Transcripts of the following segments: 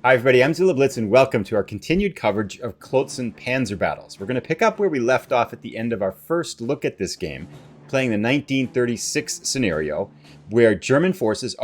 Hi everybody, I'm Zilla Blitz and welcome to our continued coverage of Klotzen Panzer Battles. We're going to pick up where we left off at the end of our first look at this game, playing the 1936 scenario, where German forces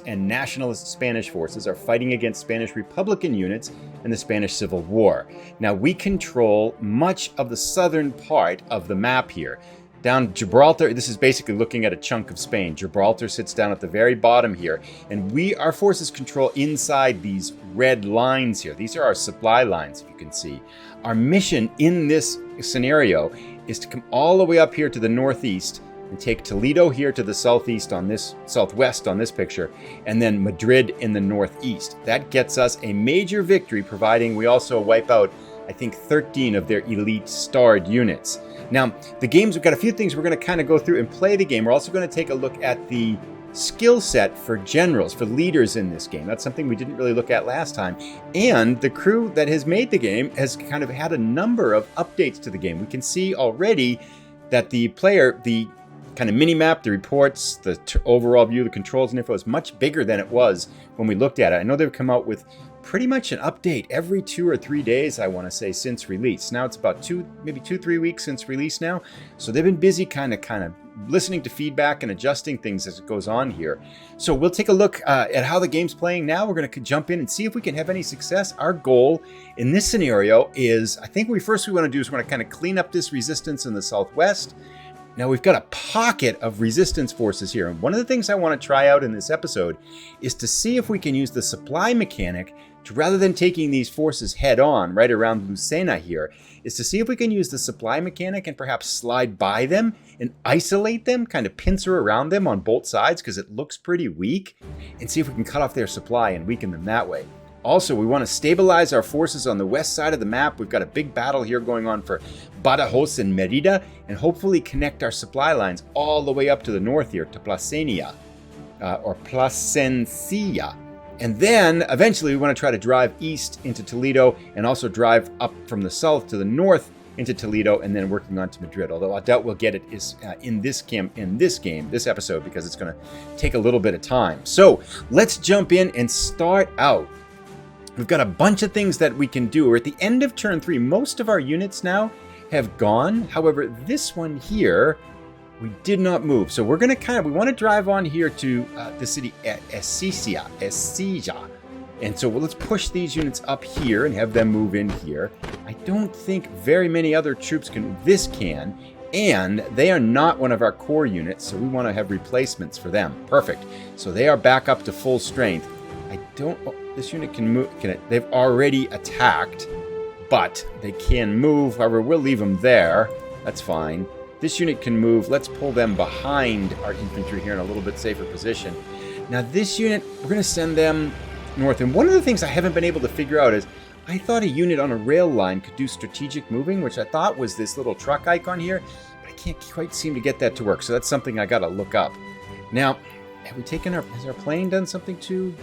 and nationalist Spanish forces are fighting against Spanish Republican units in the Spanish Civil War. Now we control much of the southern part of the map here. Down Gibraltar, this is basically looking at a chunk of Spain. Gibraltar sits down at the very bottom here, and our forces control inside these red lines here. These are our supply lines, if you can see. Our mission in this scenario is to come all the way up here to the northeast and take Toledo here to the southwest on this picture, and then Madrid in the northeast. That gets us a major victory, providing we also wipe out, I think, 13 of their elite starred units. Now, the games, we've got a few things we're going to kind of go through and play the game. We're also going to take a look at the skill set for generals, for leaders in this game. That's something we didn't really look at last time. And the crew that has made the game has kind of had a number of updates to the game. We can see already that the kind of mini-map, the reports, the overall view, the controls and info is much bigger than it was when we looked at it. I know they've come out with pretty much an update every 2 or 3 days, I want to say, since release. Now it's about 2-3 weeks since release now. So they've been busy kind of listening to feedback and adjusting things as it goes on here. So we'll take a look at how the game's playing now. We're going to jump in and see if we can have any success. Our goal in this scenario is, I think we want to do is we want to kind of clean up this resistance in the southwest. Now we've got a pocket of resistance forces here, and one of the things I want to try out in this episode is to see if we can use the supply mechanic to, rather than taking these forces head on right around Lucena here, is to see if we can use the supply mechanic and perhaps slide by them and isolate them, kind of pincer around them on both sides because it looks pretty weak, and see if we can cut off their supply and weaken them that way. Also, we want to stabilize our forces on the west side of the map. We've got a big battle here going on for Badajoz and Merida, and hopefully connect our supply lines all the way up to the north here to Plasencia, or Plasencia. And then, eventually, we want to try to drive east into Toledo, and also drive up from the south to the north into Toledo, and then working on to Madrid. Although I doubt we'll get it in this episode, because it's going to take a little bit of time. So, let's jump in and start out. We've got a bunch of things that we can do. We're at the end of turn 3. Most of our units now have gone. However, this one here, we did not move. So we're going to we want to drive on here to the city Escija. And so let's push these units up here and have them move in here. I don't think very many other troops can. This can. And they are not one of our core units, so we want to have replacements for them. Perfect. So they are back up to full strength. This unit can move. They've already attacked, but they can move. However, we'll leave them there. That's fine. This unit can move. Let's pull them behind our infantry here in a little bit safer position. Now, this unit, we're going to send them north. And one of the things I haven't been able to figure out is, I thought a unit on a rail line could do strategic moving, which I thought was this little truck icon here, but I can't quite seem to get that to work. So that's something I got to look up. Now, has our plane done something too?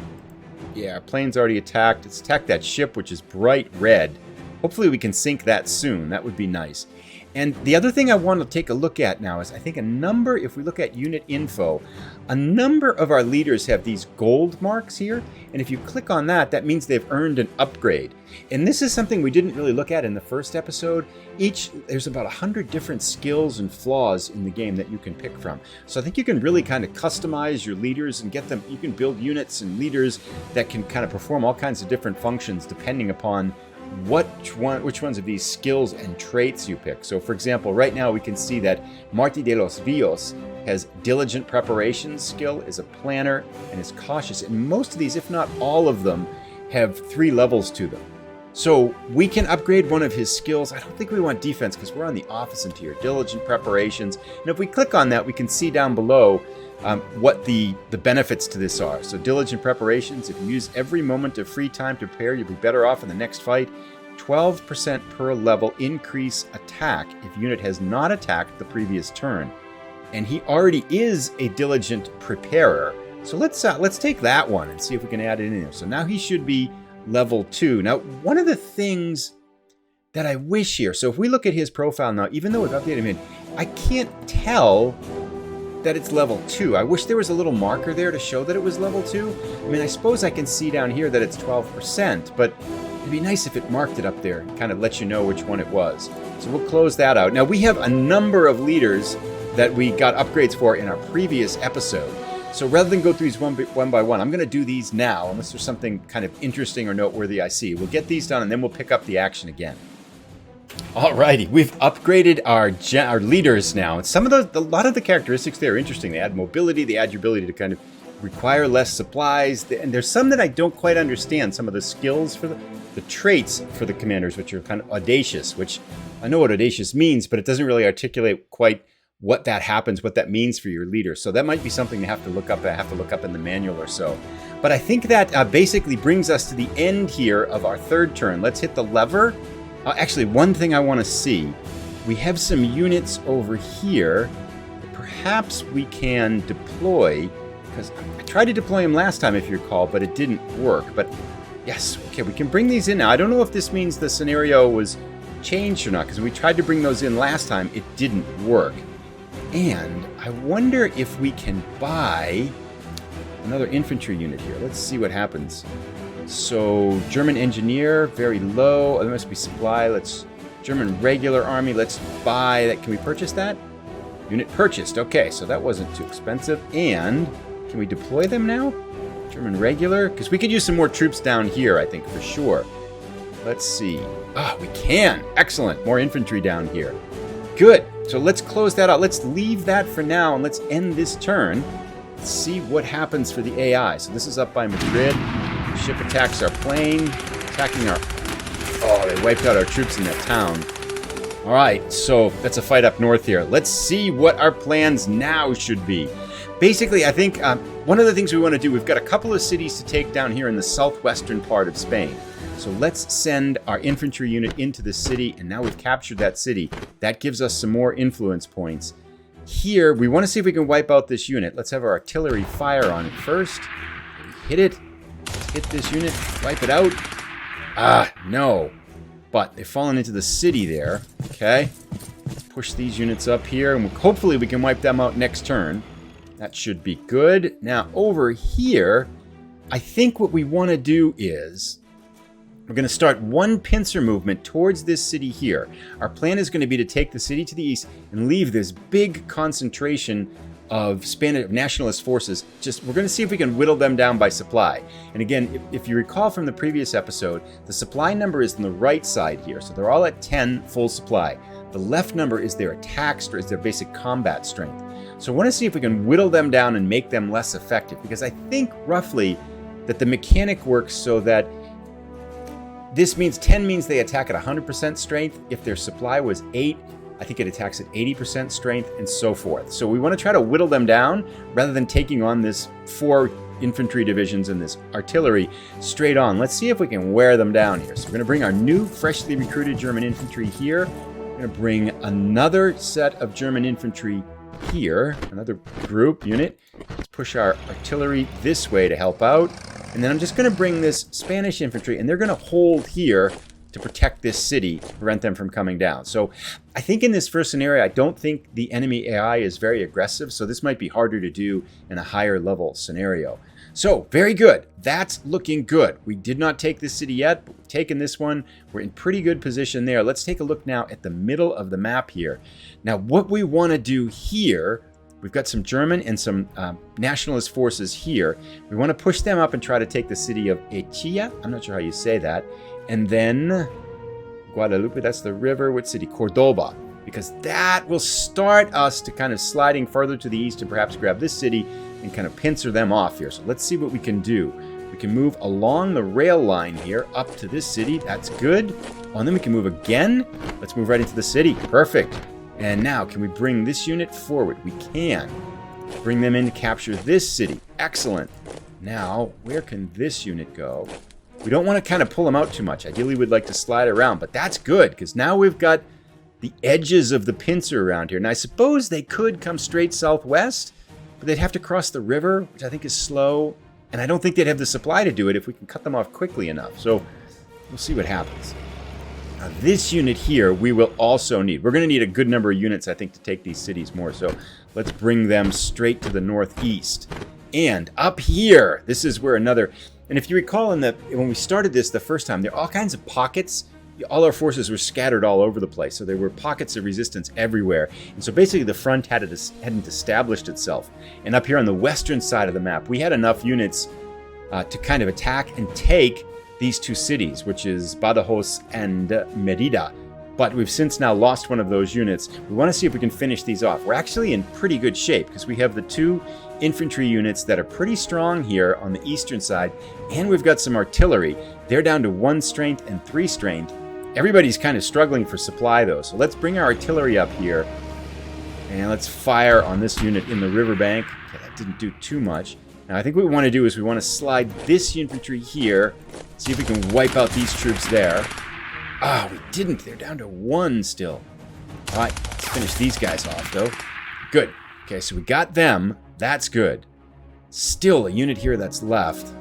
Yeah, our plane's already attacked. It's attacked that ship, which is bright red. Hopefully we can sink that soon. That would be nice. And the other thing I want to take a look at now is, I think if we look at unit info, a number of our leaders have these gold marks here. And if you click on that, that means they've earned an upgrade. And this is something we didn't really look at in the first episode. There's about 100 different skills and flaws in the game that you can pick from. So I think you can really kind of customize your leaders and get them. You can build units and leaders that can kind of perform all kinds of different functions depending upon which ones of these skills and traits you pick. So for example, right now we can see that Martí de los Ríos has diligent preparation skill, is a planner, and is cautious. And most of these, if not all of them, have 3 levels to them. So we can upgrade one of his skills. I don't think we want defense because we're on the offensive here. Diligent preparations. And if we click on that, we can see down below what the benefits to this are. So diligent preparations, if you use every moment of free time to prepare, you'll be better off in the next fight. 12% per level increase attack if unit has not attacked the previous turn. And he already is a diligent preparer. So let's take that one and see if we can add it in there. So now he should be level 2. Now, one of the things that I wish here, so if we look at his profile now, even though we've updated him, I can't tell that it's level 2. I wish there was a little marker there to show that it was level 2. I mean, I suppose I can see down here that it's 12%, but it'd be nice if it marked it up there and kind of let you know which one it was. So we'll close that out. Now, we have a number of leaders that we got upgrades for in our previous episode. So rather than go through these one by one, I'm going to do these now, unless there's something kind of interesting or noteworthy I see. We'll get these done, and then we'll pick up the action again. Alrighty, we've upgraded our leaders now. And a lot of the characteristics there are interesting. They add mobility, they add your ability to kind of require less supplies. And there's some that I don't quite understand. Some of the skills for the traits for the commanders, which are kind of audacious, which I know what audacious means, but it doesn't really articulate quite what that means for your leader. So that might be something to have to look up. I have to look up in the manual or so. But I think that basically brings us to the end here of our third turn. Let's hit the lever. Actually, one thing I want to see. We have some units over here that perhaps we can deploy, because I tried to deploy them last time, if you recall, but it didn't work. But yes, okay, we can bring these in now. I don't know if this means the scenario was changed or not, because we tried to bring those in last time. It didn't work. And I wonder if we can buy another infantry unit here. Let's see what happens. So, German engineer, very low. Oh, there must be supply. German regular army, let's buy that. Can we purchase that? Unit purchased. Okay, so that wasn't too expensive. And can we deploy them now? German regular? Because we could use some more troops down here, I think, for sure. Let's see. We can. Excellent. More infantry down here. Good. So let's close that out. Let's leave that for now, and let's end this turn. Let's see what happens for the AI. So this is up by Madrid. Ship attacks our plane, attacking our... Oh, they wiped out our troops in that town. All right, so that's a fight up north here. Let's see what our plans now should be. Basically, I think one of the things we want to do, we've got a couple of cities to take down here in the southwestern part of Spain. So let's send our infantry unit into the city, and now we've captured that city. That gives us some more influence points. Here, we want to see if we can wipe out this unit. Let's have our artillery fire on it first. Hit it. Hit this unit, wipe it out. No. But they've fallen into the city there. Okay. Let's push these units up here, and hopefully we can wipe them out next turn. That should be good. Now, over here, I think what we want to do is we're going to start one pincer movement towards this city here. Our plan is going to be to take the city to the east and leave this big concentration of Spanish nationalist forces. We're going to see if we can whittle them down by supply. And again, if you recall from the previous episode, the supply number is on the right side here. So they're all at 10 full supply. The left number is their attack strength, is their basic combat strength. So I want to see if we can whittle them down and make them less effective, because I think roughly that the mechanic works so that this means 10 means they attack at 100% strength. If their supply was 8, I think it attacks at 80% strength, and so forth. So we want to try to whittle them down rather than taking on this 4 infantry divisions and this artillery straight on. Let's see if we can wear them down here. So we're going to bring our new freshly recruited German infantry here. We're going to bring another set of German infantry here, another group unit. Let's push our artillery this way to help out. And then I'm just going to bring this Spanish infantry, and they're going to hold here to protect this city, prevent them from coming down. So I think in this first scenario, I don't think the enemy AI is very aggressive, so this might be harder to do in a higher level scenario. So very good. That's looking good. We did not take this city yet, but we've taken this one. We're in pretty good position there. Let's take a look now at the middle of the map here. Now, what we want to do here, we've got some German and some nationalist forces here. We want to push them up and try to take the city of Echilla. I'm not sure how you say that. And then Guadalupe, that's the river. What city? Cordoba. Because that will start us to kind of sliding further to the east and perhaps grab this city and kind of pincer them off here. So let's see what we can do. We can move along the rail line here up to this city. That's good. Oh, and then we can move again. Let's move right into the city. Perfect. And now, can we bring this unit forward? We can. Bring them in to capture this city. Excellent. Now, where can this unit go? We don't want to kind of pull them out too much. Ideally, we'd like to slide around, but that's good because now we've got the edges of the pincer around here. And I suppose they could come straight southwest, but they'd have to cross the river, which I think is slow. And I don't think they'd have the supply to do it if we can cut them off quickly enough. So we'll see what happens. Now, this unit here, we will also need. We're going to need a good number of units, I think, to take these cities more. So let's bring them straight to the northeast. And up here, this is where another... And if you recall, when we started this the first time, there are all kinds of pockets. All our forces were scattered all over the place. So there were pockets of resistance everywhere. And so basically the front hadn't established itself. And up here on the western side of the map, we had enough units to kind of attack and take these two cities, which is Badajoz and Merida. But we've since now lost one of those units. We want to see if we can finish these off. We're actually in pretty good shape because we have the two infantry units that are pretty strong here on the eastern side, and we've got some artillery. They're down to 1 strength and 3 strength. Everybody's kind of struggling for supply though, so let's bring our artillery up here and let's fire on this unit in the riverbank. Okay, that didn't do too much. Now I think what we want to do is we want to slide this infantry here, see if we can wipe out these troops there. Ah, we didn't. They're down to 1 still. All right, let's finish these guys off though. Good. Okay, so we got them. That's good. Still a unit here that's left.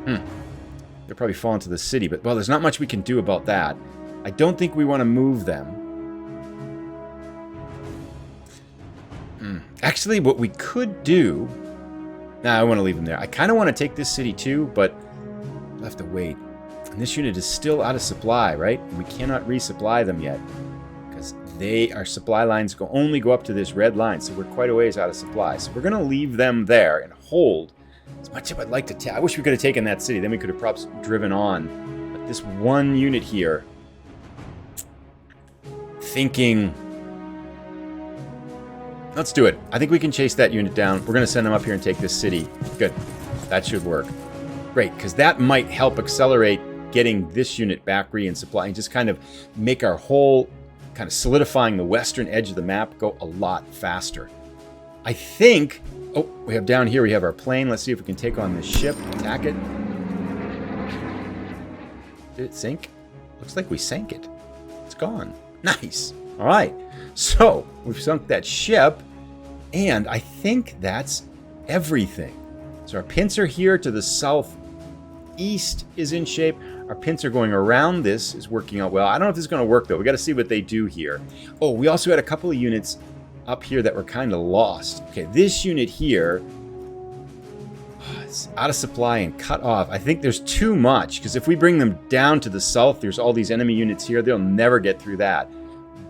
They're probably falling to the city, but well, there's not much we can do about that. I don't think we want to move them. Actually, what we could do... Nah, I want to leave them there. I kind of want to take this city too, but we'll have to wait. And this unit is still out of supply, right? And we cannot resupply them yet because our supply lines only go up to this red line, so we're quite a ways out of supply. So we're going to leave them there and hold. As much as I'd like to I wish we could have taken that city. Then we could have perhaps driven on. But this one unit here, thinking... Let's do it. I think we can chase that unit down. We're going to send them up here and take this city. Good. That should work. Great, because that might help accelerate getting this unit back re-in-supply and just kind of make our whole, kind of solidifying the western edge of the map go a lot faster. I think... Oh, we have down here, we have our plane. Let's see if we can take on this ship, attack it. Did it sink? Looks like we sank it. It's gone. Nice. All right. So, we've sunk that ship, and I think that's everything. So our pincer here to the southeast is in shape. Our pincer going around this is working out well. I don't know if this is going to work, though. We got to see what they do here. Oh, we also had a couple of units up here that were kind of lost. Okay, this unit here, it's out of supply and cut off. I think there's too much, because if we bring them down to the south, there's all these enemy units here. They'll never get through that.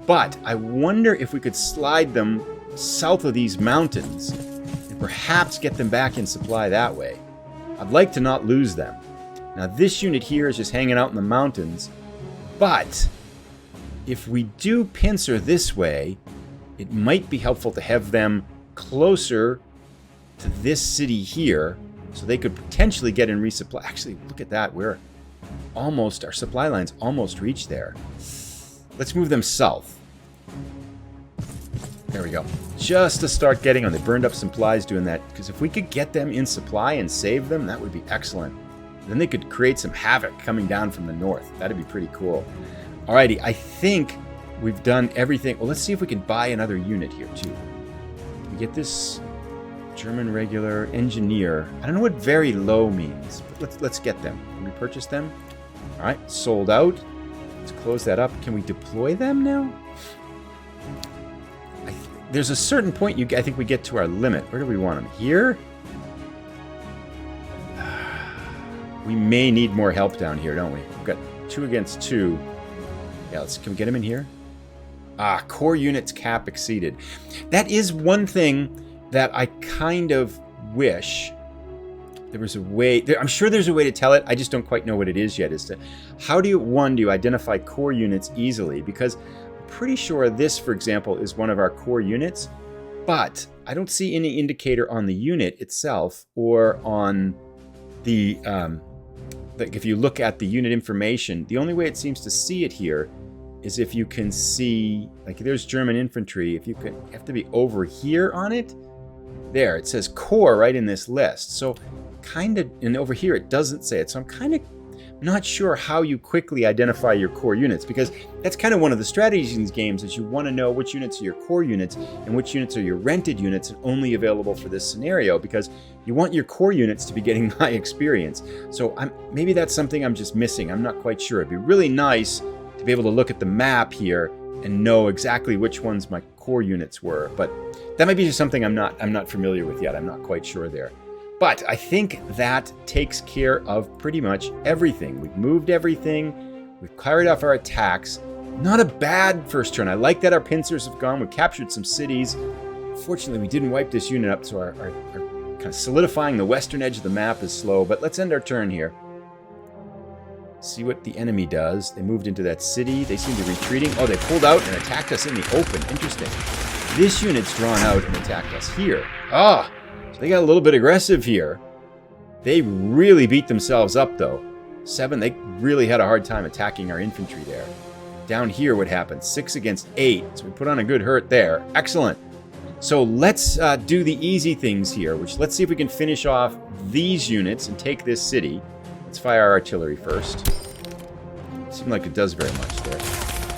But I wonder if we could slide them south of these mountains and perhaps get them back in supply that way. I'd like to not lose them. Now this unit here is just hanging out in the mountains, but if we do pincer this way, it might be helpful to have them closer to this city here so they could potentially get in resupply. Actually, look at that. We're almost, our supply line's almost reached there. Let's move them south. There we go. Just to start getting on. They burned up supplies doing that, because if we could get them in supply and save them, that would be excellent. Then they could create some havoc coming down from the north. That'd be pretty cool. Alrighty, I think we've done everything. Well, let's see if we can buy another unit here, too. Can we get this German regular engineer? I don't know what very low means, but let's get them. Can we purchase them? Alright, sold out. Let's close that up. Can we deploy them now? There's a certain point I think we get to our limit. Where do we want them? Here? We may need more help down here, don't we? We've got 2 against 2. Yeah, can we get them in here? Ah, core units cap exceeded. That is one thing that I kind of wish there was a way. I'm sure there's a way to tell it. I just don't quite know what it is yet. As to how do you identify core units easily? Because I'm pretty sure this, for example, is one of our core units, but I don't see any indicator on the unit itself or on the. Like if you look at the unit information, the only way it seems to see it here is if you can see, like there's German infantry. If you have to be over here on it. There, it says core right in this list. So kind of, and over here it doesn't say it. So I'm kind of not sure how you quickly identify your core units, because that's kind of one of the strategies in these games is you want to know which units are your core units and which units are your rented units and only available for this scenario, because you want your core units to be getting high experience. So maybe that's something I'm just missing. I'm not quite sure. It'd be really nice to be able to look at the map here and know exactly which ones my core units were. But that might be just something I'm not familiar with yet. I'm not quite sure there. But I think that takes care of pretty much everything. We've moved everything. We've carried off our attacks. Not a bad first turn. I like that our pincers have gone. We've captured some cities. Fortunately, we didn't wipe this unit up, so our kind of solidifying the western edge of the map is slow. But let's end our turn here. See what the enemy does. They moved into that city. They seem to be retreating. Oh, they pulled out and attacked us in the open. Interesting. This unit's drawn out and attacked us here. Ah, so they got a little bit aggressive here. They really beat themselves up, though. 7, they really had a hard time attacking our infantry there. Down here, what happened? 6 against 8. So we put on a good hurt there. Excellent. So let's do the easy things here, which let's see if we can finish off these units and take this city. Let's fire our artillery first. Seemed like it does very much there.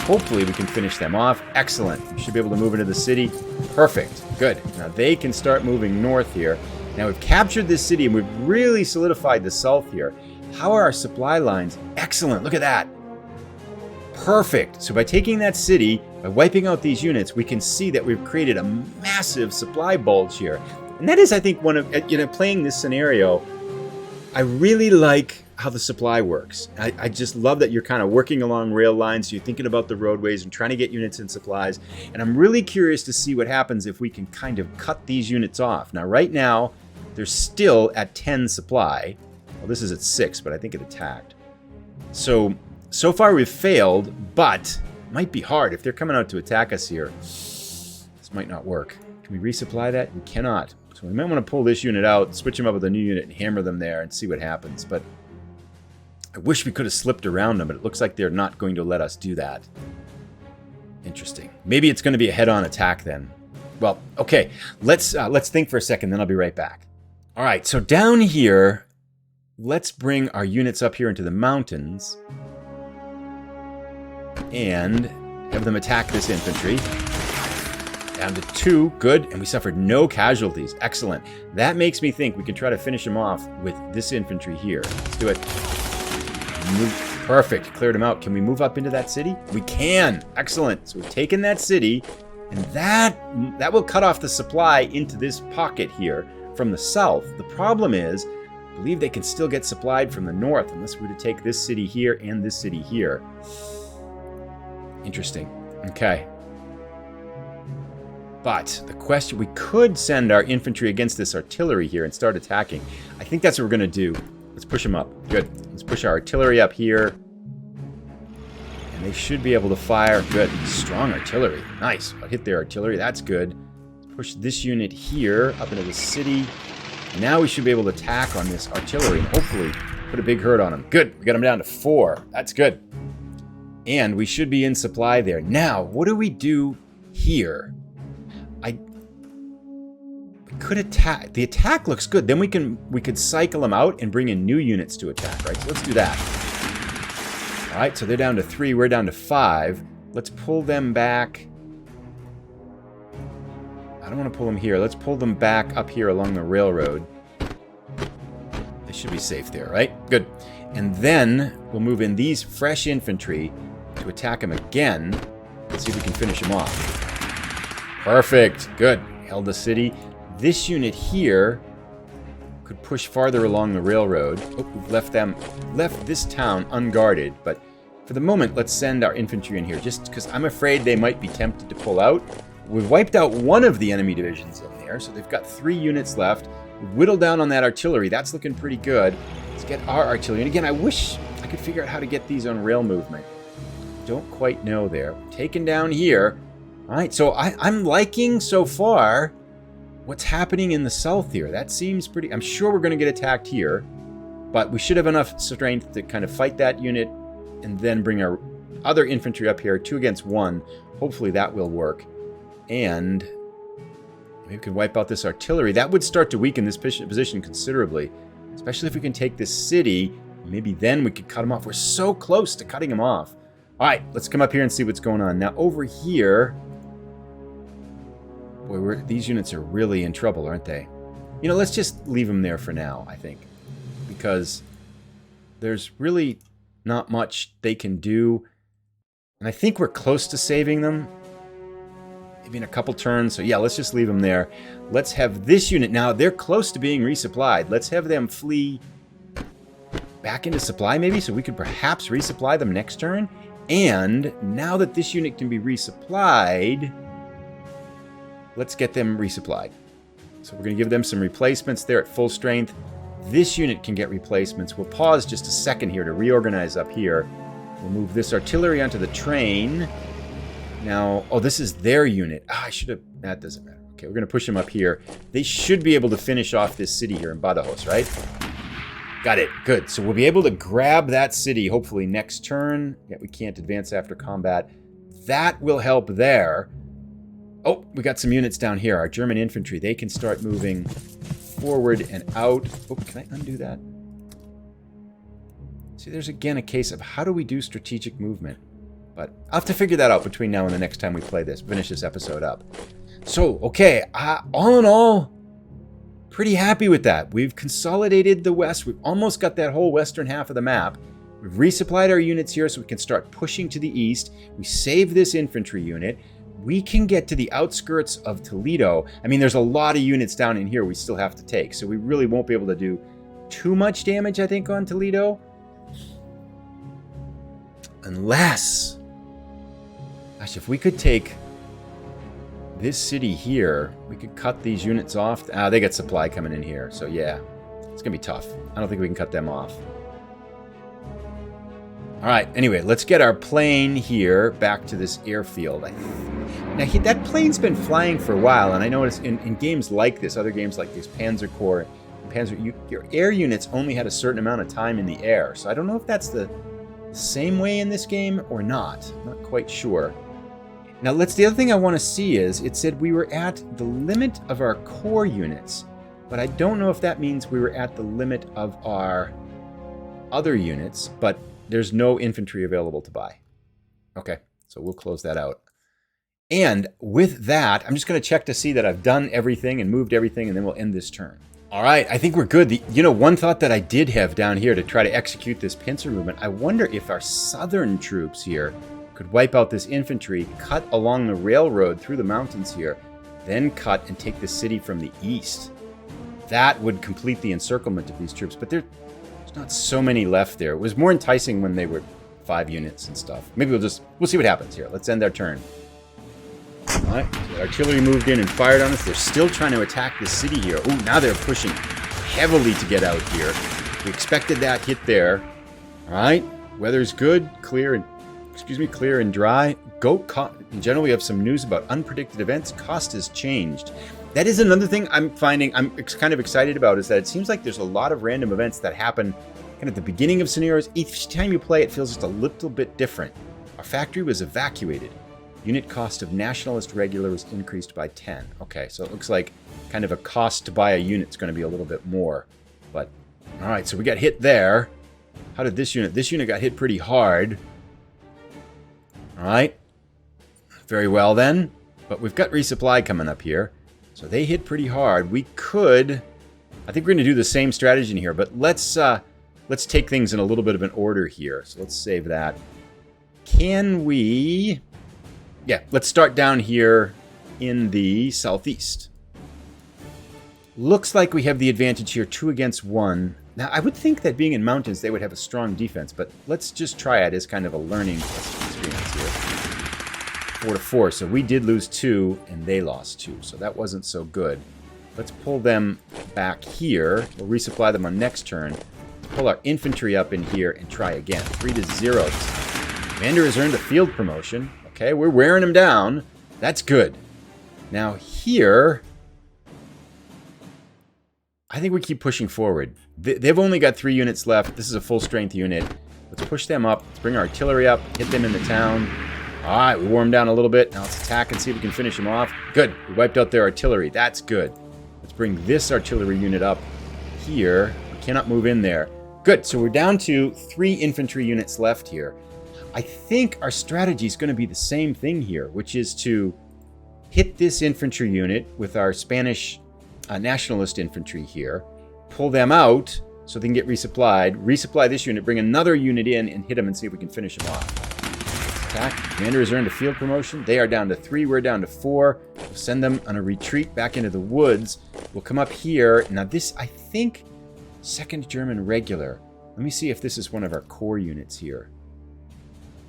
Hopefully we can finish them off. Excellent. We should be able to move into the city. Perfect. Good. Now they can start moving north here. Now we've captured this city and we've really solidified the south here. How are our supply lines? Excellent. Look at that. Perfect. So by taking that city, by wiping out these units, we can see that we've created a massive supply bulge here. And that is, I think, one of, playing this scenario, I really like how the supply works. I just love that you're kind of working along rail lines, you're thinking about the roadways and trying to get units and supplies. And I'm really curious to see what happens if we can kind of cut these units off. Now, right now, they're still at 10 supply. Well, this is at 6, but I think it attacked. So far we've failed, but it might be hard. If they're coming out to attack us here, this might not work. Can we resupply that? We cannot. So we might want to pull this unit out, switch them up with a new unit, and hammer them there and see what happens. But I wish we could have slipped around them, but it looks like they're not going to let us do that. Interesting. Maybe it's going to be a head-on attack then. Well, okay. Let's think for a second, then I'll be right back. All right, so down here, let's bring our units up here into the mountains and have them attack this infantry. Down to 2, good, and we suffered no casualties. Excellent. That makes me think we can try to finish them off with this infantry here. Let's do it. Perfect, cleared them out. Can we move up into that city? We can. Excellent. So we've taken that city, and that will cut off the supply into this pocket here from the south. The problem is, I believe they can still get supplied from the north unless we were to take this city here and this city here. Interesting. Okay. But the question, we could send our infantry against this artillery here and start attacking. I think that's what we're going to do. Let's push them up. Good. Let's push our artillery up here. And they should be able to fire. Good. Strong artillery. Nice. I'll hit their artillery. That's good. Let's push this unit here up into the city. Now we should be able to attack on this artillery and hopefully put a big hurt on them. Good. We got them down to 4. That's good. And we should be in supply there. Now, what do we do here? We could attack. The attack looks good. Then we could cycle them out and bring in new units to attack, right? So let's do that. All right, so they're down to 3. We're down to 5. Let's pull them back. I don't want to pull them here. Let's pull them back up here along the railroad. They should be safe there, right? Good. And then we'll move in these fresh infantry to attack them again. Let's see if we can finish them off. Perfect. Good. Held the city. This unit here could push farther along the railroad. Oh, we've left this town unguarded, but for the moment, let's send our infantry in here, just because I'm afraid they might be tempted to pull out. We've wiped out one of the enemy divisions in there, so they've got 3 units left. We've whittled down on that artillery. That's looking pretty good. Let's get our artillery. And again, I wish I could figure out how to get these on rail movement. Don't quite know there. Taken down here. All right, so I'm liking so far what's happening in the south here. That seems pretty... I'm sure we're going to get attacked here, but we should have enough strength to kind of fight that unit and then bring our other infantry up here, 2 against 1. Hopefully that will work. And maybe we can wipe out this artillery. That would start to weaken this position considerably, especially if we can take this city. Maybe then we could cut them off. We're so close to cutting them off. All right, let's come up here and see what's going on. Now over here... Boy, these units are really in trouble, aren't they? You know, let's just leave them there for now, I think. Because there's really not much they can do. And I think we're close to saving them. Maybe in a couple turns. So yeah, let's just leave them there. Let's have this unit. Now, they're close to being resupplied. Let's have them flee back into supply maybe, so we could perhaps resupply them next turn. And now that this unit can be resupplied, let's get them resupplied. So we're going to give them some replacements there at full strength. This unit can get replacements. We'll pause just a second here to reorganize up here. We'll move this artillery onto the train. Now, oh, this is their unit. Ah, I should have... That doesn't matter. Okay, we're going to push them up here. They should be able to finish off this city here in Badajoz, right? Got it. Good. So we'll be able to grab that city, hopefully, next turn. Yeah, we can't advance after combat. That will help there. Oh, we got some units down here. Our German infantry, they can start moving forward and out. Oh, can I undo that? See, there's again a case of how do we do strategic movement? But I'll have to figure that out between now and the next time we play this, finish this episode up. So, okay, all in all, pretty happy with that. We've consolidated the west. We've almost got that whole western half of the map. We've resupplied our units here so we can start pushing to the east. We save this infantry unit. We can get to the outskirts of Toledo. I mean, there's a lot of units down in here we still have to take, so we really won't be able to do too much damage, I think, on Toledo. Unless... Gosh, if we could take this city here, we could cut these units off. Ah, they got supply coming in here, so yeah. It's going to be tough. I don't think we can cut them off. All right, anyway, let's get our plane here back to this airfield. Now, that plane's been flying for a while, and I noticed in games like this, other games like this, PanzerCorps, your air units only had a certain amount of time in the air. So I don't know if that's the same way in this game or not. I'm not quite sure. Now, the other thing I want to see is, it said we were at the limit of our core units, but I don't know if that means we were at the limit of our other units, but there's no infantry available to buy. Okay, so we'll close that out. And with that, I'm just going to check to see that I've done everything and moved everything, and then we'll end this turn. All right, I think we're good. One thought that I did have down here to try to execute this pincer movement, I wonder if our southern troops here could wipe out this infantry, cut along the railroad through the mountains here, then cut and take the city from the east. That would complete the encirclement of these troops, but there's not so many left there. It was more enticing when they were 5 units and stuff. Maybe we'll see what happens here. Let's end our turn. All right, so the artillery moved in and fired on us. They're still trying to attack the city here. Oh, now they're pushing heavily to get out here. We expected that hit there. All right, weather's good, clear and dry. In general, we have some news about unpredicted events. Cost has changed. That is another thing I'm kind of excited about, is that it seems like there's a lot of random events that happen kind of at the beginning of scenarios. Each time you play, it feels just a little bit different. Our factory was evacuated. Unit cost of nationalist regular was increased by 10. Okay, so it looks like kind of a cost to buy a unit is going to be a little bit more. But, all right, so we got hit there. How did this unit? This unit got hit pretty hard. All right. Very well then. But we've got resupply coming up here. So they hit pretty hard. We could... I think we're going to do the same strategy in here, but let's take things in a little bit of an order here. So let's save that. Can we... Yeah, let's start down here in the southeast. Looks like we have the advantage here, 2 against 1. Now, I would think that being in mountains, they would have a strong defense, but let's just try it as kind of a learning experience here. 4-4, so we did lose 2, and they lost 2, so that wasn't so good. Let's pull them back here. We'll resupply them on next turn. Let's pull our infantry up in here and try again. 3-0. Commander has earned a field promotion. Okay, we're wearing them down. That's good. Now here, I think we keep pushing forward. They've only got 3 units left. This is a full-strength unit. Let's push them up. Let's bring our artillery up, hit them in the town. All right, we wore them down a little bit. Now let's attack and see if we can finish them off. Good. We wiped out their artillery. That's good. Let's bring this artillery unit up here. We cannot move in there. Good. So we're down to 3 infantry units left here. I think our strategy is going to be the same thing here, which is to hit this infantry unit with our Spanish nationalist infantry here, pull them out so they can get resupplied, resupply this unit, bring another unit in and hit them and see if we can finish them off. Attack. Commander has earned a field promotion. They are down to 3. We're down to 4. We'll send them on a retreat back into the woods. We'll come up here. Now this, I think, 2nd German Regular. Let me see if this is one of our core units here.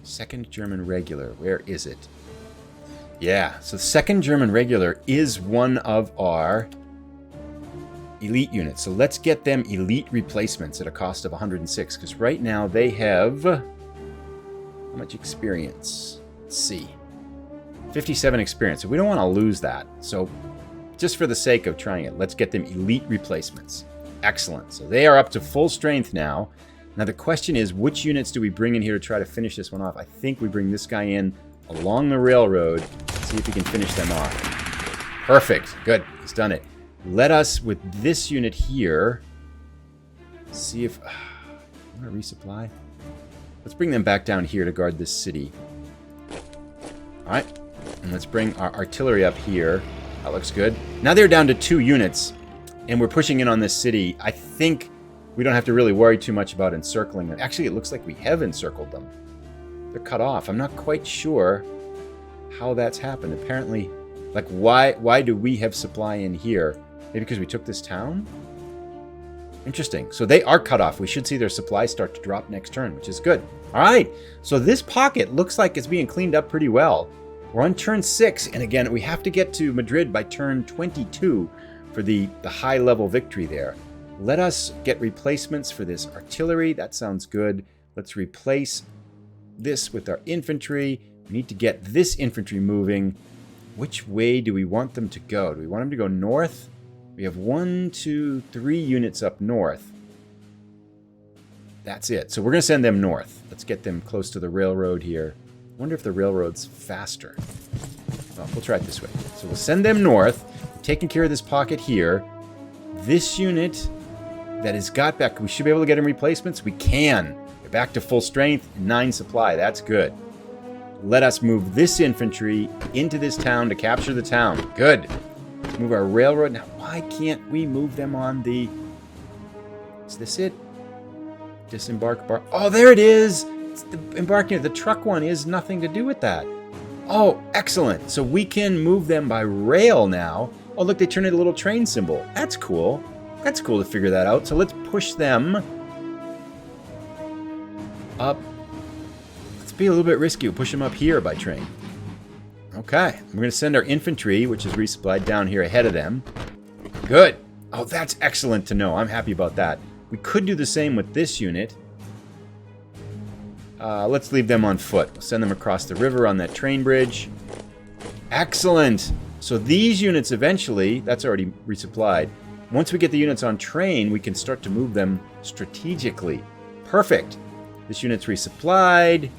2nd German Regular. Where is it? Yeah, so 2nd German Regular is one of our elite units. So let's get them elite replacements at a cost of 106. Because right now they have... how much experience? Let's see. 57 experience. So we don't want to lose that. So just for the sake of trying it, let's get them elite replacements. Excellent. So they are up to full strength now. Now the question is, which units do we bring in here to try to finish this one off? I think we bring this guy in along the railroad. See if we can finish them off. Perfect. Good. He's done it. Let us, with this unit here, see if... I'm going to resupply. Let's bring them back down here to guard this city. Alright. And let's bring our artillery up here. That looks good. Now they're down to 2 units. And we're pushing in on this city. I think we don't have to really worry too much about encircling them. Actually, it looks like we have encircled them. They're cut off. I'm not quite sure how that's happened. Apparently, like, why do we have supply in here? Maybe because we took this town? Interesting. So they are cut off. We should see their supplies start to drop next turn, which is good. All right. So this pocket looks like it's being cleaned up pretty well. We're on turn 6. And again, we have to get to Madrid by turn 22 for the high-level victory there. Let us get replacements for this artillery. That sounds good. Let's replace this with our infantry. We need to get this infantry moving. Which way do we want them to go? Do we want them to go north? We have 1, 2, 3 units up north. That's it. So we're going to send them north. Let's get them close to the railroad here. I wonder if the railroad's faster. Well, we'll try it this way. So we'll send them north. Taking care of this pocket here. This unit that has got back, we should be able to get in replacements. We can. We're back to full strength, 9 supply. That's good. Let us move this infantry into this town to capture the town. Good. Let's move our railroad. Now, why can't we move them on the... Is this it? Disembark bar. Oh, there it is. It's the embarking. The truck one is nothing to do with that. Oh, excellent. So we can move them by rail now. Oh, look, they turn into a little train symbol. That's cool. That's cool to figure that out. So let's push them up. Let's be a little bit risky. We'll push them up here by train. Okay. We're going to send our infantry, which is resupplied, down here ahead of them. Good. Oh, that's excellent to know. I'm happy about that. We could do the same with this unit. Let's leave them on foot. We'll send them across the river on that train bridge. Excellent. So these units eventually, that's already resupplied. Once we get the units on train, we can start to move them strategically. Perfect. This unit's resupplied.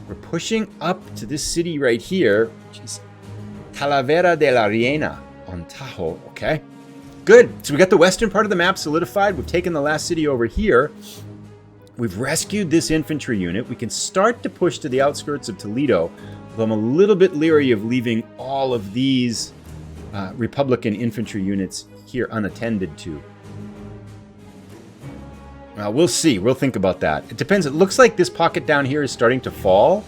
We're pushing up to this city right here, which is Talavera de la Reina on Tahoe. Okay. Good. So we got the western part of the map solidified. We've taken the last city over here. We've rescued this infantry unit. We can start to push to the outskirts of Toledo, though I'm a little bit leery of leaving all of these Republican infantry units here unattended to. We'll see. We'll think about that. It depends. It looks like this pocket down here is starting to fall.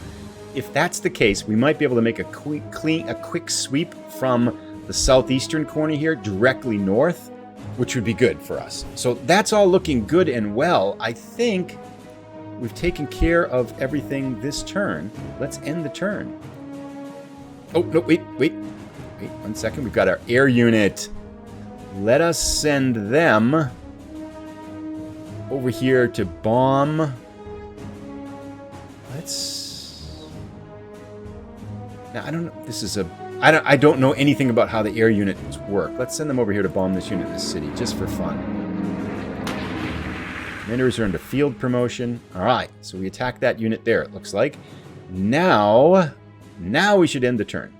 If that's the case, we might be able to make a quick sweep from the southeastern corner here directly north, which would be good for us. So that's all looking good and well. I think we've taken care of everything this turn. Let's end the turn. Oh, no, wait 1 second. We've got our air unit. Let us send them over here to bomb. Now, I don't know. This is I don't know anything about how the air units work. Let's send them over here to bomb this unit in the city, just for fun. Commanders earned a field promotion. All right, so we attack that unit there, it looks like. Now we should end the turn.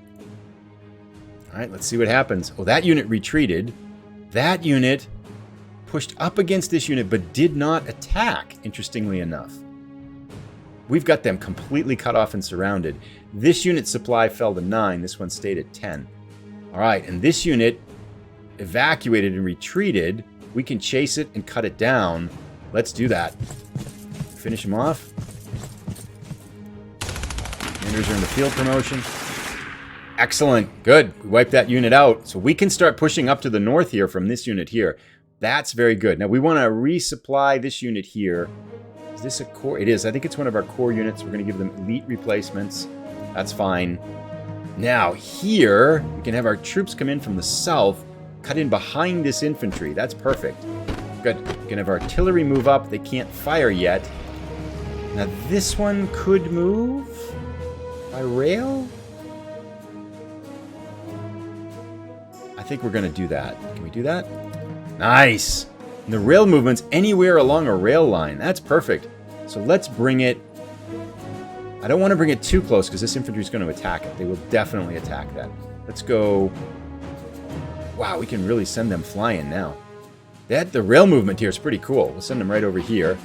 All right, let's see what happens. Oh, that unit retreated. That unit pushed up against this unit, but did not attack, interestingly enough. We've got them completely cut off and surrounded. This unit's supply fell to 9. This one stayed at 10. All right, and this unit evacuated and retreated. We can chase it and cut it down. Let's do that. Finish him off. Defenders are in the field promotion. Excellent. Good. We wiped that unit out. So we can start pushing up to the north here from this unit here. That's very good. Now we want to resupply this unit here. Is this a core? It is. I think it's one of our core units. We're going to give them elite replacements. That's fine. Now here, we can have our troops come in from the south, cut in behind this infantry. That's perfect. Good. We can have artillery move up. They can't fire yet. Now this one could move by rail. I think we're going to do that. Can we do that? Nice. And the rail movement's anywhere along a rail line. That's perfect. So let's bring it. I don't want to bring it too close because this infantry is going to attack it. They will definitely attack that. Let's go. Wow, we can really send them flying now. The rail movement here is pretty cool. We'll send them right over here.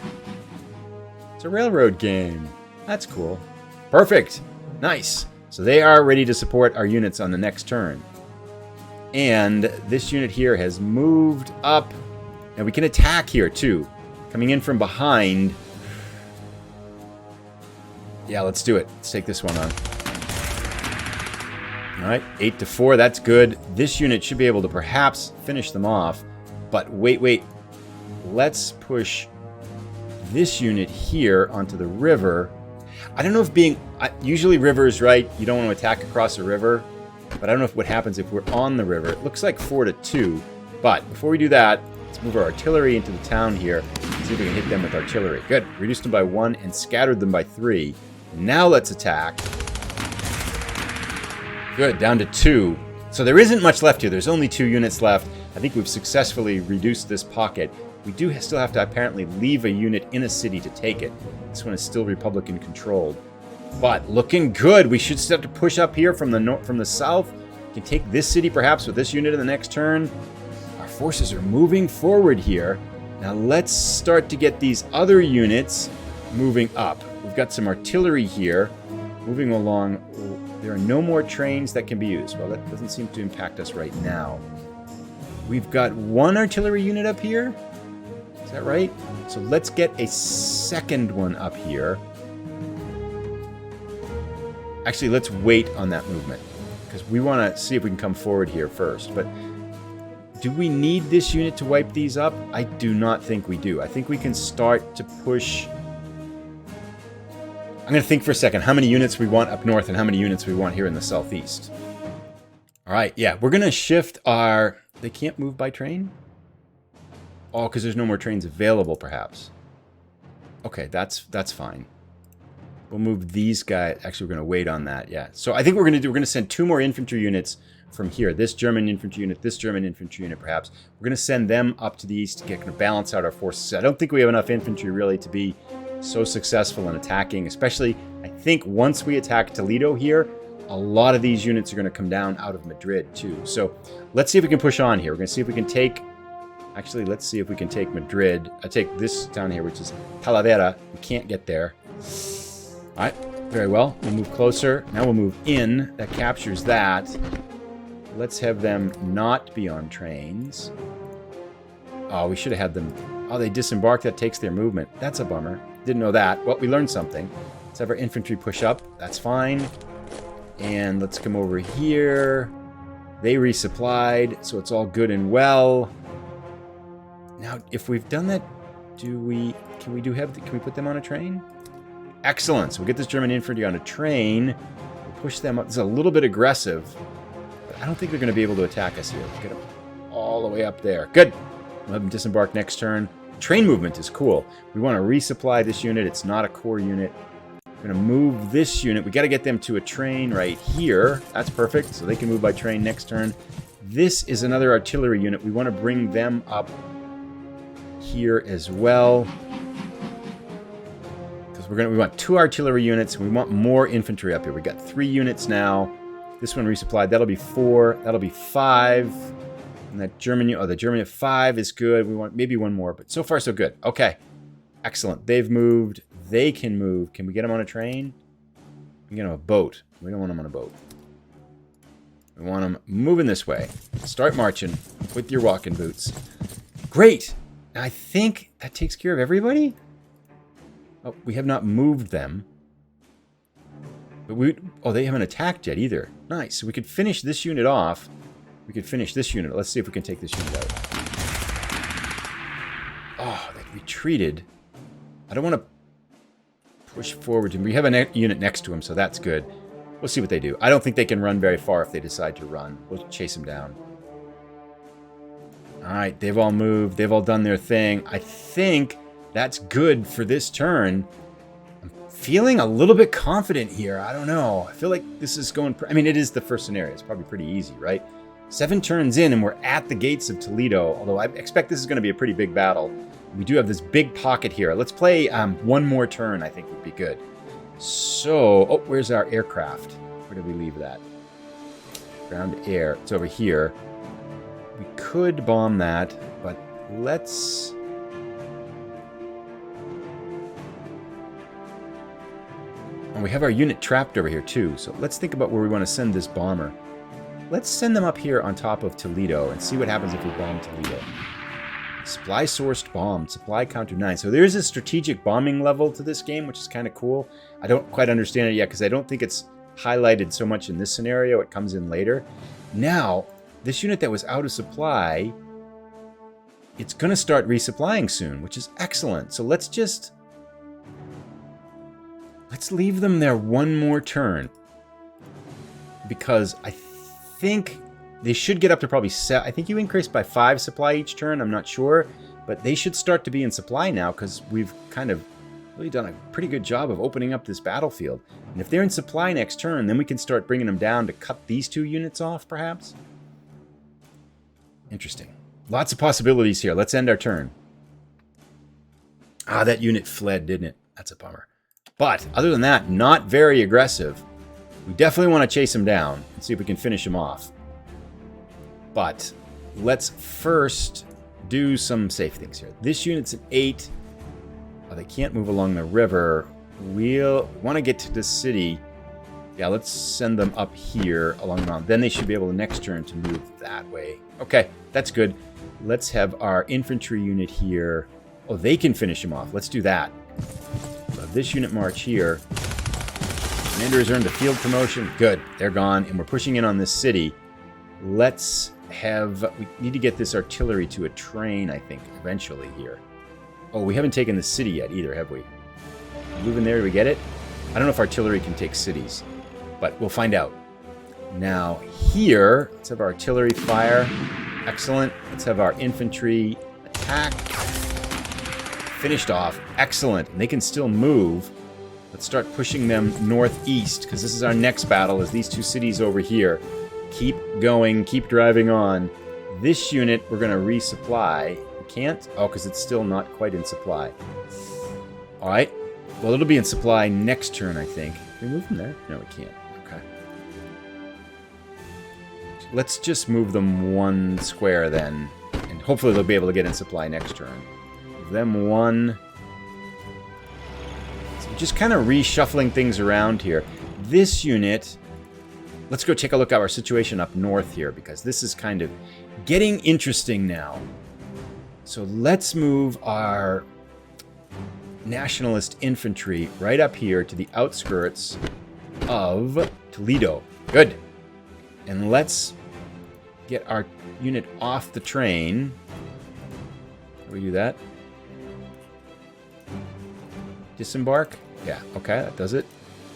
It's a railroad game. That's cool. Perfect. Nice. So they are ready to support our units on the next turn. And this unit here has moved up. And we can attack here too. Coming in from behind. Yeah, let's do it. Let's take this one on. All right, 8-4. That's good. This unit should be able to perhaps finish them off. But wait. Let's push this unit here onto the river. I don't know if being... usually rivers, right? You don't want to attack across a river. But I don't know what happens if we're on the river. It looks like 4-2. But before we do that, let's move our artillery into the town here. See if we can hit them with artillery. Good. Reduced them by 1 and scattered them by 3. Now let's attack. Good. Down to 2. So there isn't much left here. There's only 2 units left. I think we've successfully reduced this pocket. We do still have to apparently leave a unit in a city to take it. This one is still Republican controlled. But looking good. We should start to push up here from the north, from the south. We can take this city perhaps with this unit in the next turn. Our forces are moving forward here. Now let's start to get these other units moving up. We've got some artillery here moving along. There are no more trains that can be used. Well, that doesn't seem to impact us right now. We've got 1 artillery unit up here. Is that right? So let's get a second one up here. Actually, let's wait on that movement because we want to see if we can come forward here first. But do we need this unit to wipe these up? I do not think we do. I think we can start to push. I'm going to think for a second how many units we want up north and how many units we want here in the southeast. All right, yeah, we're going to shift our... They can't move by train? Oh, because there's no more trains available, perhaps. Okay, that's fine. We'll move these guys. Actually, we're going to wait on that, yeah. So I think we're going to send 2 more infantry units from here. This German infantry unit, this German infantry unit, perhaps. We're going to send them up to the east to kind of balance out our forces. I don't think we have enough infantry, really, to be so successful in attacking, especially, I think, once we attack Toledo here, a lot of these units are going to come down out of Madrid, too. So let's see if we can push on here. We're going to see if we can take... Actually, let's see if we can take Madrid. I take this town here, which is Talavera. We can't get there. All right, very well. We'll move closer. Now we'll move in. That captures that. Let's have them not be on trains. Oh, we should have had them... Oh, they disembarked. That takes their movement. That's a bummer. Didn't know that. Well, we learned something. Let's have our infantry push up. That's fine. And let's come over here. They resupplied, so it's all good and well. Now, if we've done that, can we put them on a train? Excellent. So we'll get this German infantry on a train. We'll push them up. This is a little bit aggressive, but I don't think they're going to be able to attack us here. Let's get them all the way up there. Good. We'll have them disembark next turn. Train movement is cool. We want to resupply this unit. It's not a core unit. We're going to move this unit. We got to get them to a train right here. That's perfect. So they can move by train next turn. This is another artillery unit. We want to bring them up here as well. Because we want 2 artillery units. We want more infantry up here. We got 3 units now. This one resupplied. That'll be 4. That'll be 5. And that German, the German at 5 is good. We want maybe 1 more, but so far so good. Okay. Excellent. They've moved. They can move. Can we get them on a train? We can get them on a boat. We don't want them on a boat. We want them moving this way. Start marching with your walking boots. Great. I think that takes care of everybody. Oh, we have not moved them. But oh, they haven't attacked yet either. Nice. So we could finish this unit off. We could finish this unit. Let's see if we can take this unit out. Oh, they retreated. I don't want to push forward to him. We have a unit next to him, so that's good. We'll see what they do. I don't think they can run very far if they decide to run. We'll chase them down. Alright, they've all moved. They've all done their thing. I think that's good for this turn. I'm feeling a little bit confident here. I don't know. I feel like this is going... I mean, it is the first scenario. It's probably pretty easy, right? 7 turns in and we're at the gates of Toledo. Although I expect this is going to be a pretty big battle. We do have this big pocket here. Let's play one more turn, I think would be good. So... Oh, where's our aircraft? Where did we leave that? Ground air. It's over here. We could bomb that, but let's... And we have our unit trapped over here too, so let's think about where we want to send this bomber. Let's send them up here on top of Toledo and see what happens if we bomb Toledo. Supply sourced bombed, supply counter 9. So there's a strategic bombing level to this game, which is kind of cool. I don't quite understand it yet because I don't think it's highlighted so much in this scenario. It comes in later. Now... This unit that was out of supply, it's going to start resupplying soon, which is excellent. So let's leave them there one more turn. Because I think they should get up to probably 7. I think you increase by 5 supply each turn. I'm not sure. But they should start to be in supply now because we've kind of really done a pretty good job of opening up this battlefield. And if they're in supply next turn, then we can start bringing them down to cut these 2 units off, perhaps. Interesting. Lots of possibilities here. Let's end our turn. Ah, that unit fled, didn't it? That's a bummer. But, other than that, not very aggressive. We definitely want to chase him down and see if we can finish him off. But, let's first do some safe things here. This unit's an 8. Oh, they can't move along the river. We'll want to get to the city. Yeah, let's send them up here along the mountain. Then they should be able to next turn to move that way. Okay, that's good. Let's have our infantry unit here. Oh, they can finish him off. Let's do that. So this unit march here. Commander has earned a field promotion. Good, they're gone. And we're pushing in on this city. Let's have... We need to get this artillery to a train, I think, eventually here. Oh, we haven't taken the city yet either, have we? Moving there, do we get it? I don't know if artillery can take cities. But we'll find out. Now, here, let's have our artillery fire. Excellent. Let's have our infantry attack. Finished off. Excellent. And they can still move. Let's start pushing them northeast, because this is our next battle, is these 2 cities over here. Keep going. Keep driving on. This unit, we're going to resupply. We can't? Oh, because it's still not quite in supply. All right. Well, it'll be in supply next turn, I think. Can we move them there? No, we can't. Okay. Let's just move them 1 square then. And hopefully they'll be able to get in supply next turn. Move them 1. So just kind of reshuffling things around here. This unit... Let's go take a look at our situation up north here, because this is kind of getting interesting now. So let's move our... nationalist infantry right up here to the outskirts of Toledo. Good. And let's get our unit off the train. Can we do that? Disembark? Yeah, okay, that does it.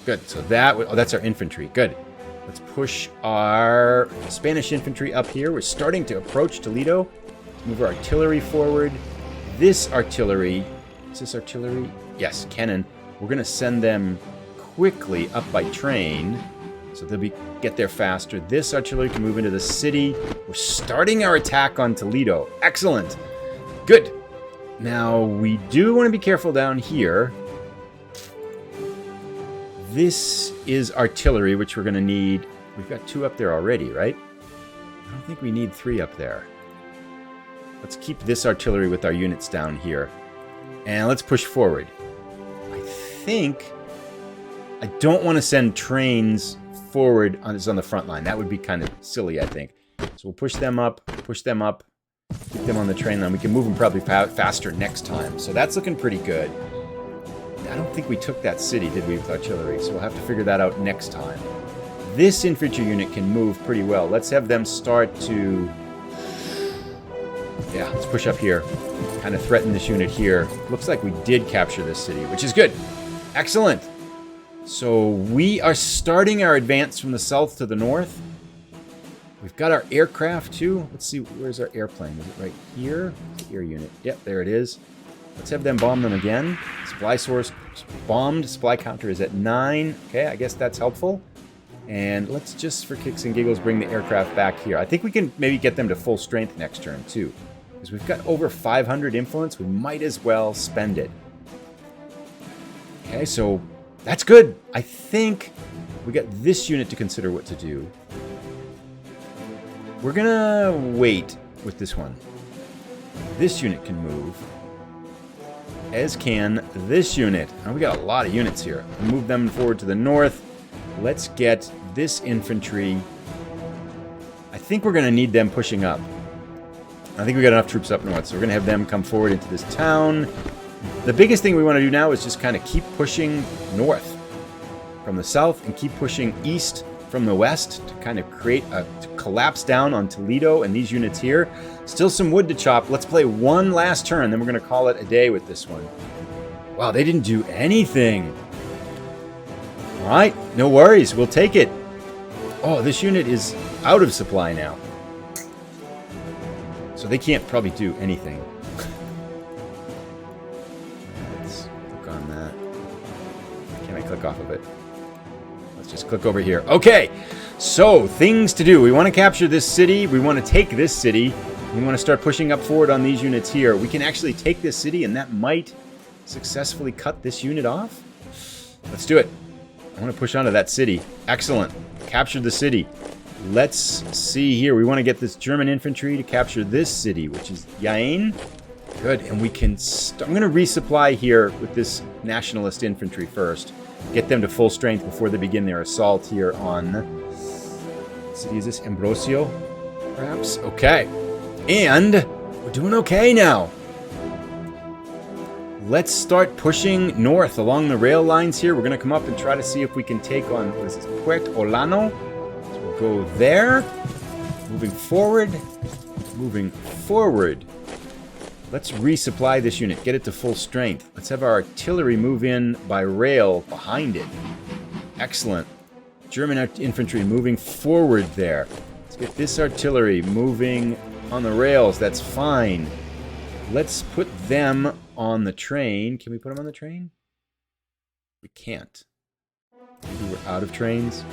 Good, so that... Oh, that's our infantry. Good. Let's push our Spanish infantry up here. We're starting to approach Toledo. Let's move our artillery forward. This artillery... Is this artillery? Yes, cannon. We're going to send them quickly up by train, so they'll get there faster. This artillery can move into the city. We're starting our attack on Toledo. Excellent. Good. Now, we do want to be careful down here. This is artillery, which we're going to need. We've got 2 up there already, right? I don't think we need 3 up there. Let's keep this artillery with our units down here. And let's push forward. I think... I don't want to send trains forward on the front line. That would be kind of silly, I think. So we'll push them up, keep them on the train line. We can move them probably faster next time. So that's looking pretty good. I don't think we took that city, did we, with artillery? So we'll have to figure that out next time. This infantry unit can move pretty well. Let's have them start to... Yeah, let's push up here. Kind of threaten this unit here. Looks like we did capture this city, which is good. Excellent. So we are starting our advance from the south to the north. We've got our aircraft too. Let's see, where's our airplane? Is it right here? The air unit. Yep, there it is. Let's have them bomb them again. Supply source bombed. Supply counter is at 9. Okay, I guess that's helpful. And let's just, for kicks and giggles, bring the aircraft back here. I think we can maybe get them to full strength next turn too. Because we've got over 500 influence. We might as well spend it. Okay, so that's good. I think we got this unit to consider what to do. We're gonna wait with this one. This unit can move, as can this unit. Now we got a lot of units here. We'll move them forward to the north. Let's get this infantry. I think we're gonna need them pushing up. I think we got enough troops up north, so we're gonna have them come forward into this town. The biggest thing we want to do now is just kind of keep pushing north from the south and keep pushing east from the west to kind of create a collapse down on Toledo and these units here. Still some wood to chop. Let's play one last turn, then we're going to call it a day with this one. Wow, they didn't do anything. All right, no worries. We'll take it. Oh, this unit is out of supply now. So they can't probably do anything. Let's click on that. Can I click off of it? Just click over here. Okay, so things to do. We want to capture this city. We want to take this city. We want to start pushing up forward on these units here. We can actually take this city, and that might successfully cut this unit off. Let's do it. I want to push onto that city. Excellent. Captured the city. Let's see here. We want to get this German infantry to capture this city, which is Jaén. Good, and we can... I'm going to resupply here with this nationalist infantry first. Get them to full strength before they begin their assault here on... What city is this? Ambrosio, perhaps? Okay. And we're doing okay now. Let's start pushing north along the rail lines here. We're going to come up and try to see if we can take on... What is this? Puerto Olano. So we'll go there. Moving forward. Moving forward. Let's resupply this unit, get it to full strength. Let's have our artillery move in by rail behind it. Excellent. German infantry moving forward there. Let's get this artillery moving on the rails. That's fine. Let's put them on the train. Can we put them on the train? We can't. Maybe we're out of trains.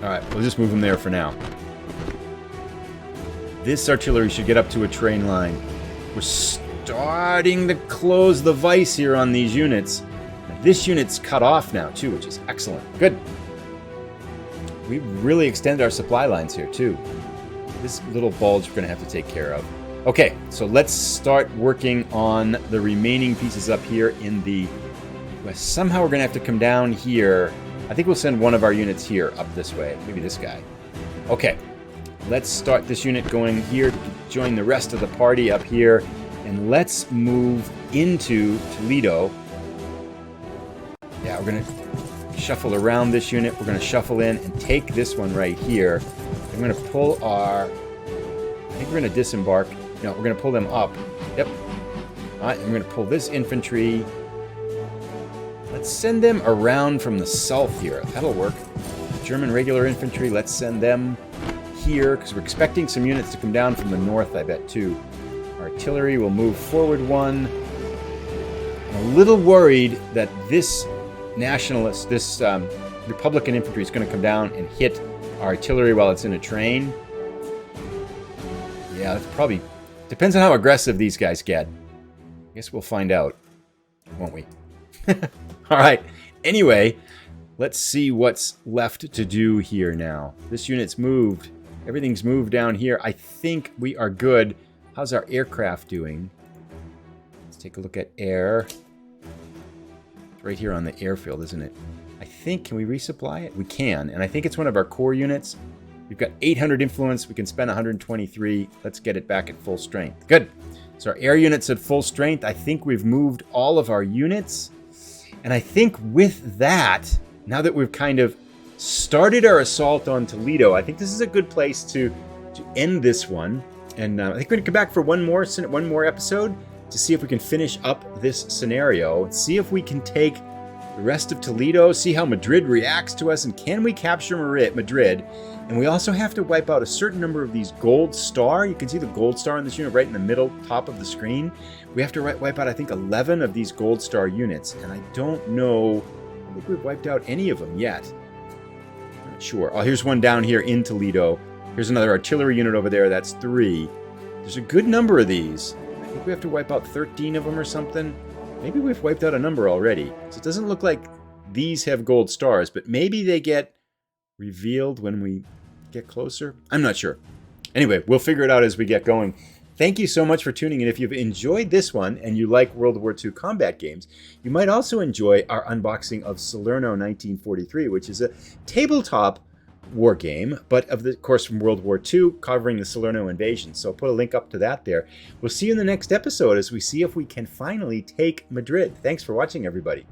All right, we'll just move them there for now. This artillery should get up to a train line. We're starting to close the vice here on these units. This unit's cut off now, too, which is excellent. Good. We really extended our supply lines here, too. This little bulge we're going to have to take care of. Okay, so let's start working on the remaining pieces up here in the west. Somehow we're going to have to come down here. I think we'll send one of our units here up this way. Maybe this guy. Okay. Let's start this unit going here to join the rest of the party up here. And let's move into Toledo. Yeah, we're going to shuffle around this unit. We're going to shuffle in and take this one right here. I'm going to pull our... I think we're going to disembark. No, we're going to pull them up. Yep. All right, and we're going to pull this infantry. Let's send them around from the south here. That'll work. German regular infantry, let's send them here, because we're expecting some units to come down from the north, I bet, too. Artillery will move forward one. I'm a little worried that this nationalist, this Republican infantry is going to come down and hit our artillery while it's in a train. Yeah, that's probably... Depends on how aggressive these guys get. I guess we'll find out, won't we? All right. Anyway, let's see what's left to do here now. This unit's moved. Everything's moved down here. I think we are good. How's our aircraft doing? Let's take a look at air. It's right here on the airfield, isn't it? I think, can we resupply it? We can, and I think it's one of our core units. We've got 800 influence. We can spend 123. Let's get it back at full strength. Good. So our air unit's at full strength. I think we've moved all of our units. And I think with that, now that we've kind of started our assault on Toledo, I think this is a good place to end this one. And I think we're going to come back for one more episode to see if we can finish up this scenario and see if we can take the rest of Toledo, see how Madrid reacts to us, and can we capture Madrid? And we also have to wipe out a certain number of these gold star. You can see the gold star in this unit right in the middle top of the screen. We have to wipe out, I think, 11 of these gold star units. And I don't know, I think we've wiped out any of them yet. I'm not sure. Oh, here's one down here in Toledo. Here's another artillery unit over there. That's 3. There's a good number of these. I think we have to wipe out 13 of them or something. Maybe we've wiped out a number already. So it doesn't look like these have gold stars, but maybe they get revealed when we get closer. I'm not sure. Anyway, we'll figure it out as we get going. Thank you so much for tuning in. If you've enjoyed this one and you like World War II combat games, you might also enjoy our unboxing of Salerno 1943, which is a tabletop war game, but of course from World War II, covering the Salerno invasion. So I'll put a link up to that there. We'll see you in the next episode as we see if we can finally take Madrid. Thanks for watching, everybody.